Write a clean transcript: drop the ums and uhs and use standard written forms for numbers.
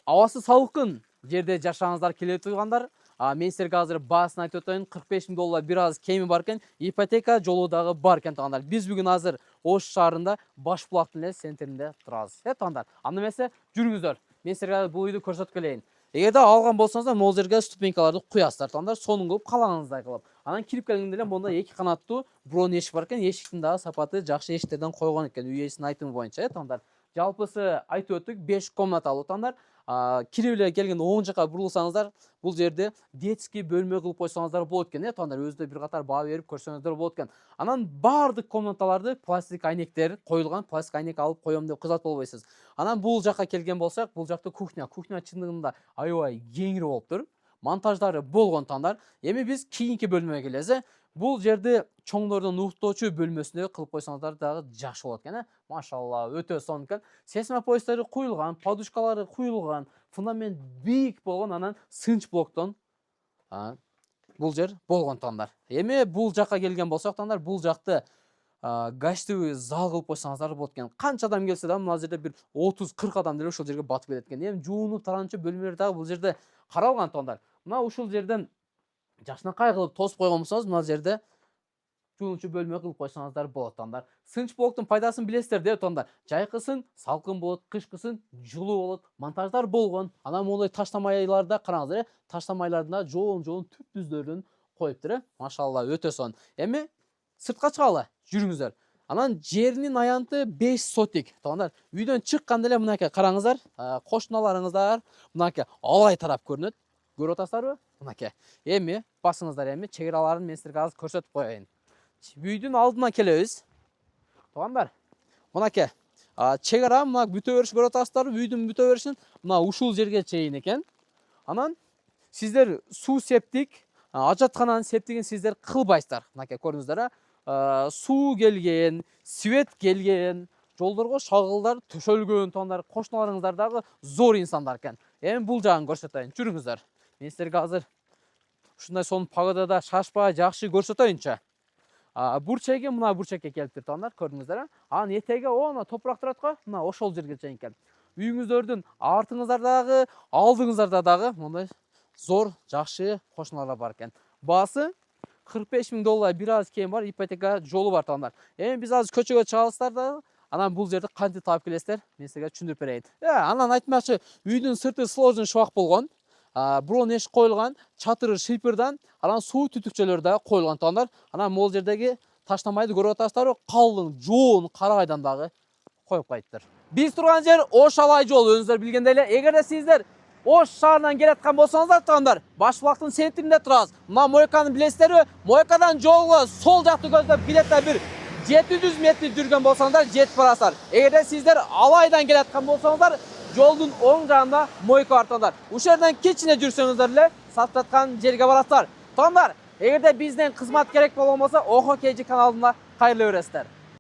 Абасы салқын жерде жашаңыздар келе тургандар. Мен сіздерге азыр баасын айтып өтөйүн. $45,000 бир аз кеми бар экен. Ипотека жолу дагы бар экен туугандар. Биз бүгүн азыр Ош шаарында Баш булактын эле центринде турабыз. Туугандар, анда эмесе жүрүңүздөр. Мен сіздерге бул үйдү көрсөтүп келейин. Эгерде алган болсоңуздар, могул жерге ступенькаларды куясыздар туугандар. Сонун кылып калагыңыздай кылып. Анан кирип келгенде эле монда 2 канаттуу бронь эшик бар экен. Эшиктин дагы сапаты жакшы эшиктерден койгон экен. Үй ээсинин айтымы боюнча, туугандар. Жалпысы айтып өттүк 5 комнаталуу туугандар. Кирип эле келгенде оң жакка бурулсаңыздар, бул жерде детский бөлмө кылып койсоңуздар болот экен, туугандар. Өзүдө бир катар баа берип көрсөңүздөр болот экен. Анан баардык комнаталарды пластик айнектер коюлган, пластик айнек алып коем деп кызат болбойсуз. Анан бул жакка келген болсак, бул жакта кухня. Кухня чындыгында аябай кеңири болуптур. Монтаждары болгон туугандар. Эми биз кийинки бөлмөгө келебиз. Бул жерде чоңдордун уктоочу бөлмөсүндө кылып койсоңуздар дагы жакшы болот экен. Машалла, өтө сонун экен. Сейсмопоястары куюлган, подушкалары куюлган, фундамент бийик болгон, анан сынч блоктон бул жер болгон туугандар. Эми бул жакка келген болсок туугандар, бул жакты гостевый зал кылып койсоңуздар болот экен. Канча адам келсе да, мына жерде бир 30-40 адам деле ушул жерге батып келет экен. Эми жуунуп таранчу бөлмөлөр дагы бул жерде каралган туугандар. Мына ушул жерден жакшынакай кылып тосуп койгон болсоңуз, мына жерде жуунчу бөлмө кылып койсоңуздар болот туугандар. Сынч блоктун пайдасын билесиздер деп туугандар. Жайкысын салкын болот, кышкысын жылуу болот. Монтаждар болгон. Анан мондай таштамайларда караңыздар, таштамайларда жоон түп-түздөрүн коюптур. Машалла, өтө сонун. Эми сыртка чыгалы, жүрүңүздөр. Анан жеринин аянты 5 сотик туугандар. Үйдөн чыкканда эле мынакей караңыздар, кошуналарыңыздар мынакей алай тарап көрүнөт. Көрүп атасыздарбы? Мынакей. Эми басыңыздар, эми чек араларын мен силерге азыр көрсөтүп коеюн. Үйдүн алдына келебиз. Туугандар, мынакей. Чек ара мына бүтө бериш көрүп атасыздарбы? Үйдүн бүтө беришин мына ушул жерге чейин экен. Анан сиздер суу септик, ажаткананын септигин сиздер кылбайсыздар. Мынакей көрүңүздөр, суу келген, свет келген, жолдорго шагылдар төшөлгөн туугандар, кошуналарыңыздар дагы зор инсандар экен. Эми бул жагын көрсөтөйүн, жүрүңүздөр. Мен силерге азыр ушундай сонун погодада шашпай жакшы көрсөтөйүнчү. Бурчеги мына бурчекке келиптир туугандар, көрдүңүздөр. Анын этеги оона топурак турат го, мына ошол жерге чейин экен. Үйүңүздөрдүн артыңыздардагы, алдыңыздарда дагы мондай зор жакшы кошуналар бар экен. Баасы $45,000 бир аз кем бар, ипотека жолу бар туугандар. Эми биз азыр көчөгө чыгабыздар да, анан бул жерди кантип таап келесиздер, мен силерге түшүндүрүп берейин. Анан айтмакчы, үйдүн сырты сложный швак болгон. Бронь эшик коюлган, чатыры шыйпырдан, анан суу түтүкчөлөрү дагы коюлган туугандар. Анан могул жердеги таштамайды көрүп атасыздарбы? Калың, жоон карагайдан дагы коюп коюптур. Биз турган жер Ош алай жолу, өзүңүздөр билгендей эле. Эгерде сиздер Ош шаарынан келаткан болсоңуздар туугандар, Баш булактын центринде турабыз. Мына мойканы билесиздерби? Мойкадан жолго сол жакты көздөп где-то бир 700 метр жүргөн болсоңуздар жетип барасыздар. Эгерде сиздер алайдан келаткан болсоңуздар, жолдун оң жагында мойка бар туугандар. Ушул жерден кичине жүрсөңүздөр эле сатып жаткан жерге барасыздар. Туугандар, эгерде бизден кызмат керек болгон болсо, Охо KG каналында кайрылы бересиздер.